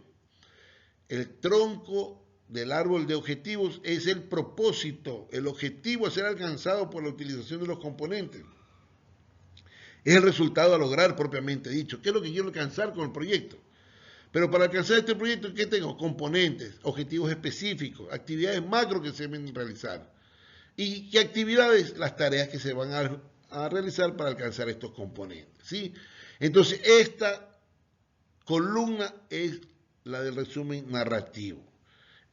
A: El tronco del árbol de objetivos es el propósito, el objetivo a ser alcanzado por la utilización de los componentes. Es el resultado a lograr propiamente dicho. ¿Qué es lo que quiero alcanzar con el proyecto? Pero para alcanzar este proyecto, ¿qué tengo? Componentes, objetivos específicos, actividades macro que se deben realizar. ¿Y qué actividades? Las tareas que se van a realizar para alcanzar estos componentes, ¿sí? Entonces, esta columna es la del resumen narrativo.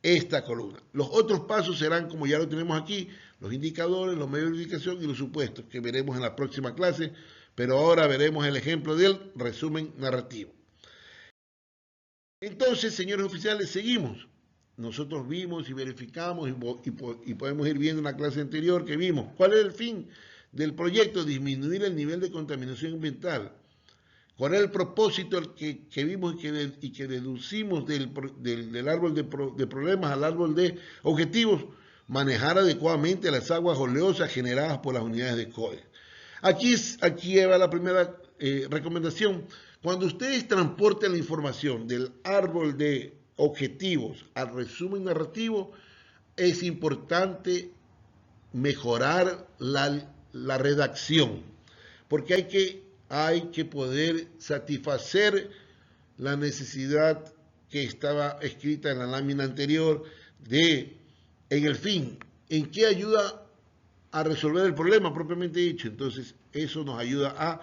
A: Esta columna. Los otros pasos serán, como ya lo tenemos aquí, los indicadores, los medios de indicación y los supuestos, que veremos en la próxima clase, pero ahora veremos el ejemplo del resumen narrativo. Entonces, señores oficiales, seguimos. Nosotros vimos y verificamos y podemos ir viendo en la clase anterior que vimos. ¿Cuál es el fin del proyecto? Disminuir el nivel de contaminación ambiental. ¿Cuál es el propósito que vimos y que deducimos del árbol de problemas al árbol de objetivos? Manejar adecuadamente las aguas oleosas generadas por las unidades de COE. Aquí va la primera recomendación. Cuando ustedes transporten la información del árbol de objetivos al resumen narrativo, es importante mejorar la redacción, porque hay que poder satisfacer la necesidad que estaba escrita en la lámina anterior en el fin, en qué ayuda a resolver el problema propiamente dicho. Entonces, eso nos ayuda a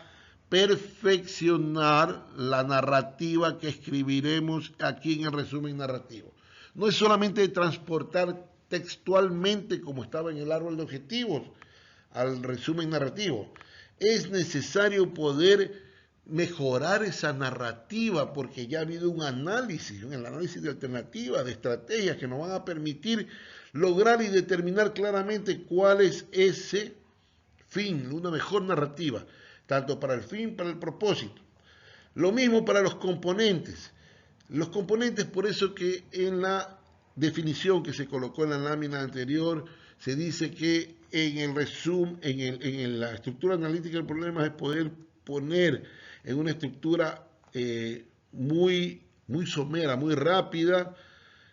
A: perfeccionar la narrativa que escribiremos aquí en el resumen narrativo. No es solamente transportar textualmente, como estaba en el árbol de objetivos, al resumen narrativo. Es necesario poder mejorar esa narrativa porque ya ha habido un análisis de alternativas, de estrategias que nos van a permitir lograr y determinar claramente cuál es ese fin, una mejor narrativa, tanto para el fin, para el propósito. Lo mismo para los componentes. Los componentes, por eso que en la definición que se colocó en la lámina anterior, se dice que en el resumen, en la estructura analítica del problema es poder poner en una estructura muy somera, muy rápida,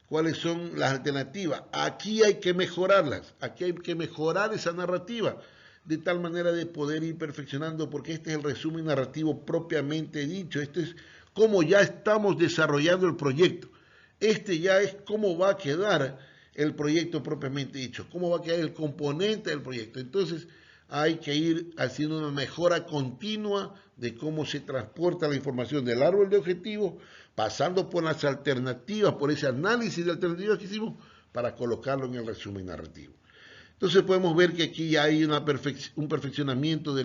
A: cuáles son las alternativas. Aquí hay que mejorarlas, aquí hay que mejorar esa narrativa, de tal manera de poder ir perfeccionando, porque este es el resumen narrativo propiamente dicho, este es cómo ya estamos desarrollando el proyecto, este ya es cómo va a quedar el proyecto propiamente dicho, cómo va a quedar el componente del proyecto. Entonces hay que ir haciendo una mejora continua de cómo se transporta la información del árbol de objetivos, pasando por las alternativas, por ese análisis de alternativas que hicimos, para colocarlo en el resumen narrativo. Entonces podemos ver que aquí ya hay un perfeccionamiento de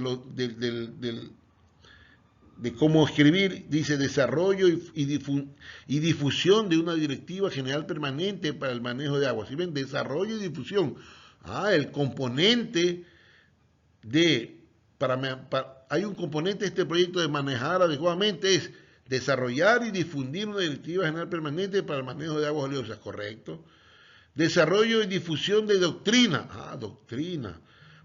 A: cómo escribir. Dice desarrollo y difusión de una directiva general permanente para el manejo de agua. ¿Sí ven? Desarrollo y difusión. El componente hay un componente de este proyecto de manejar adecuadamente, es desarrollar y difundir una directiva general permanente para el manejo de aguas oleosas, ¿correcto? Desarrollo y difusión de doctrina, doctrina.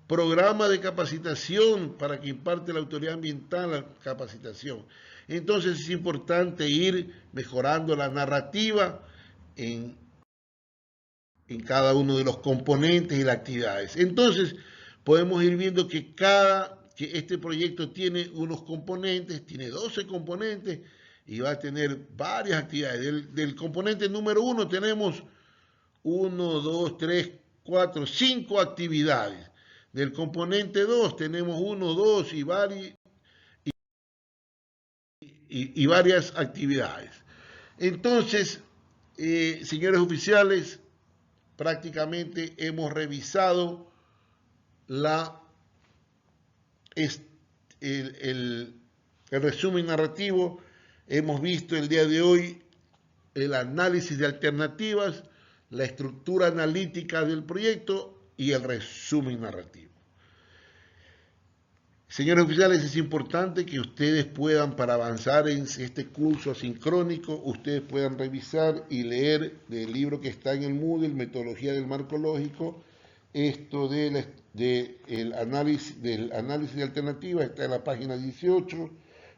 A: Programa de capacitación para que imparte la autoridad ambiental la capacitación. Entonces es importante ir mejorando la narrativa en cada uno de los componentes y las actividades. Entonces podemos ir viendo que este proyecto tiene unos componentes, tiene 12 componentes y va a tener varias actividades. Del componente número 1 tenemos 1, 2, 3, 4, 5 actividades. Del componente 2 tenemos 1, 2 y varias actividades. Entonces, señores oficiales, prácticamente hemos revisado el resumen narrativo. Hemos visto el día de hoy el análisis de alternativas, la estructura analítica del proyecto y el resumen narrativo. Señores oficiales, es importante que ustedes puedan, para avanzar en este curso asincrónico, ustedes puedan revisar y leer del libro que está en el Moodle, Metodología del Marco Lógico. Esto del análisis de alternativas está en la página 18,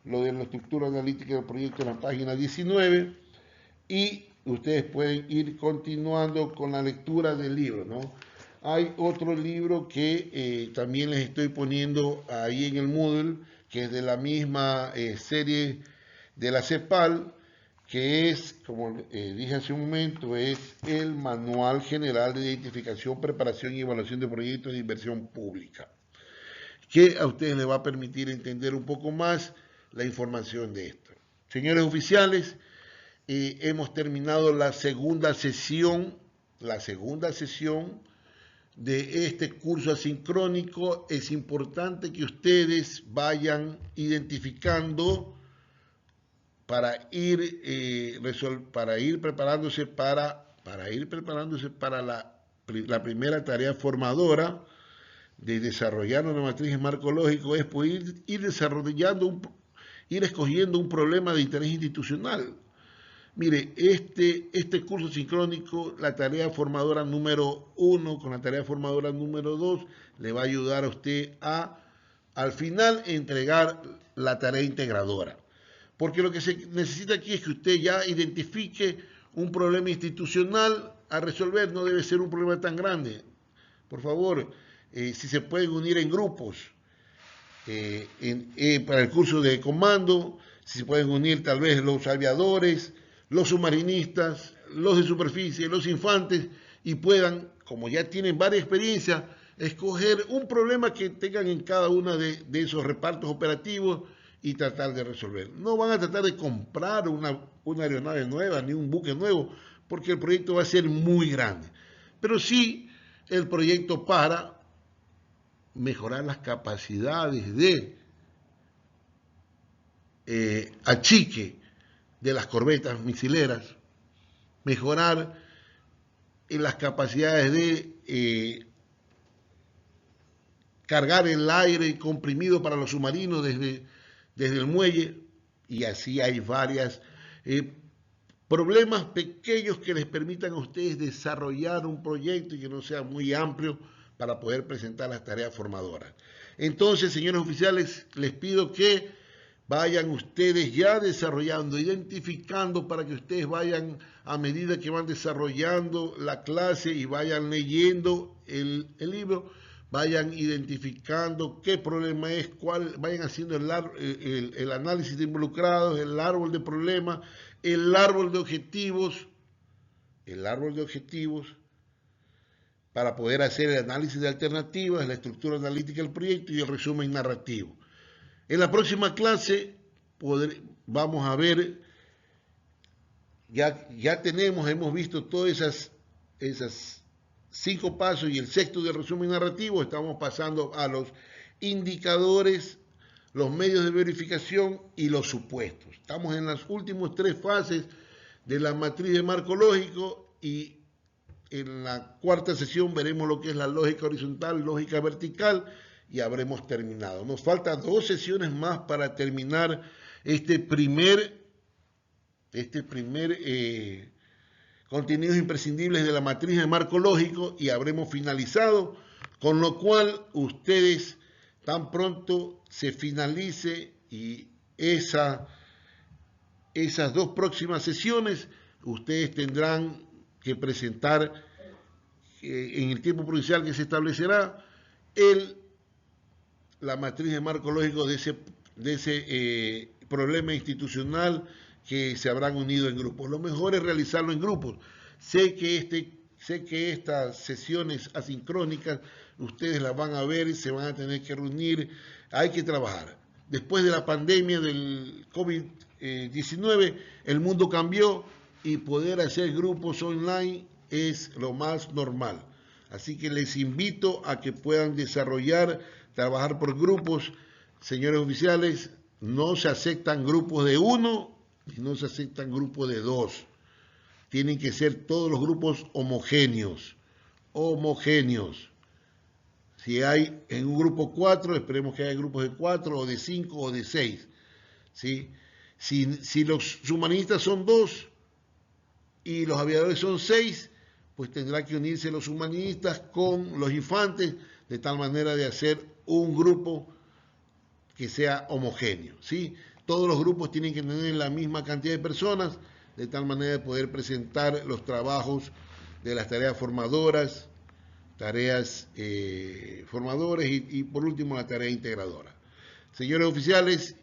A: lo de la estructura analítica del proyecto en la página 19, y ustedes pueden ir continuando con la lectura del libro, ¿no? Hay otro libro que también les estoy poniendo ahí en el Moodle, que es de la misma serie de la CEPAL, que es, como dije hace un momento, es el Manual General de Identificación, Preparación y Evaluación de Proyectos de Inversión Pública. que a ustedes les va a permitir entender un poco más la información de esto. Señores oficiales, hemos terminado la segunda sesión de este curso asincrónico. Es importante que ustedes vayan identificando para ir preparándose para la primera tarea formadora de desarrollar una matriz de marco lógico, es poder ir escogiendo un problema de interés institucional. Mire, este curso sincrónico, la tarea formadora número 1 con la tarea formadora número 2, le va a ayudar a usted al final, entregar la tarea integradora. Porque lo que se necesita aquí es que usted ya identifique un problema institucional a resolver. No debe ser un problema tan grande. Por favor, si se pueden unir en grupos para el curso de comando, si se pueden unir tal vez los aviadores, los submarinistas, los de superficie, los infantes, y puedan, como ya tienen varias experiencias, escoger un problema que tengan en cada uno de esos repartos operativos y tratar de resolver. No van a tratar de comprar una aeronave nueva ni un buque nuevo, porque el proyecto va a ser muy grande. Pero sí el proyecto para mejorar las capacidades de achique de las corbetas misileras, mejorar en las capacidades de cargar el aire comprimido para los submarinos desde el muelle, y así hay varios problemas pequeños que les permitan a ustedes desarrollar un proyecto y que no sea muy amplio para poder presentar las tareas formadoras. Entonces, señores oficiales, les pido que vayan ustedes ya desarrollando, identificando, para que ustedes vayan, a medida que van desarrollando la clase y vayan leyendo el libro, vayan identificando qué problema es, vayan haciendo el análisis de involucrados, el árbol de problemas, el árbol de objetivos, para poder hacer el análisis de alternativas, la estructura analítica del proyecto y el resumen narrativo. En la próxima clase vamos a ver, hemos visto todas esas 5 pasos y el sexto de resumen narrativo. Estamos pasando a los indicadores, los medios de verificación y los supuestos. Estamos en las últimas 3 fases de la matriz de marco lógico, y en la cuarta sesión veremos lo que es la lógica horizontal, lógica vertical, y habremos terminado. Nos faltan 2 sesiones más para terminar este primer contenidos imprescindibles de la matriz de marco lógico, y habremos finalizado, con lo cual ustedes, tan pronto se finalice y esas 2 próximas sesiones, ustedes tendrán que presentar en el tiempo prudencial que se establecerá la matriz de marco lógico de ese problema institucional que se habrán unido en grupos. Lo mejor es realizarlo en grupos. Sé que estas sesiones asincrónicas ustedes las van a ver y se van a tener que reunir. Hay que trabajar. Después de la pandemia del COVID-19, el mundo cambió y poder hacer grupos online es lo más normal. Así que les invito a que puedan trabajar por grupos. Señores oficiales, no se aceptan grupos de 1 y no se aceptan grupos de 2. Tienen que ser todos los grupos homogéneos. Si hay en un grupo 4, esperemos que haya grupos de 4 o de 5 o de 6. ¿Sí? Si los humanistas son 2 y los aviadores son 6, pues tendrá que unirse los humanistas con los infantes, de tal manera de hacer un grupo que sea homogéneo, ¿sí? Todos los grupos tienen que tener la misma cantidad de personas, de tal manera de poder presentar los trabajos de las tareas formadoras, y por último la tarea integradora. Señores oficiales,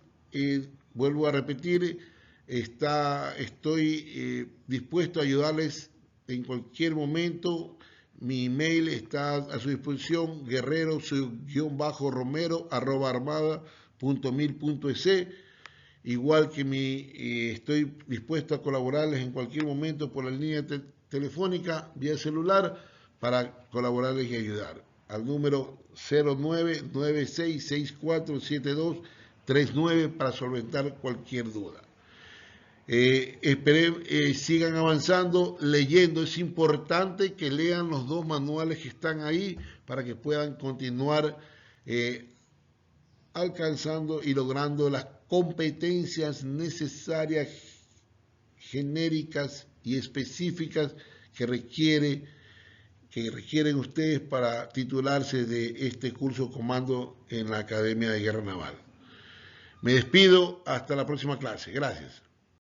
A: vuelvo a repetir, estoy dispuesto a ayudarles en cualquier momento. Mi email está a su disposición, guerrero-romero@armada.mil.es. Igual que estoy dispuesto a colaborarles en cualquier momento por la línea telefónica, vía celular, para colaborarles y ayudar. Al número 0996647239 para solventar cualquier duda. Sigan avanzando, leyendo. Es importante que lean los 2 manuales que están ahí para que puedan continuar alcanzando y logrando las competencias necesarias, genéricas y específicas que requieren ustedes para titularse de este curso comando en la Academia de Guerra Naval. Me despido, hasta la próxima clase. Gracias.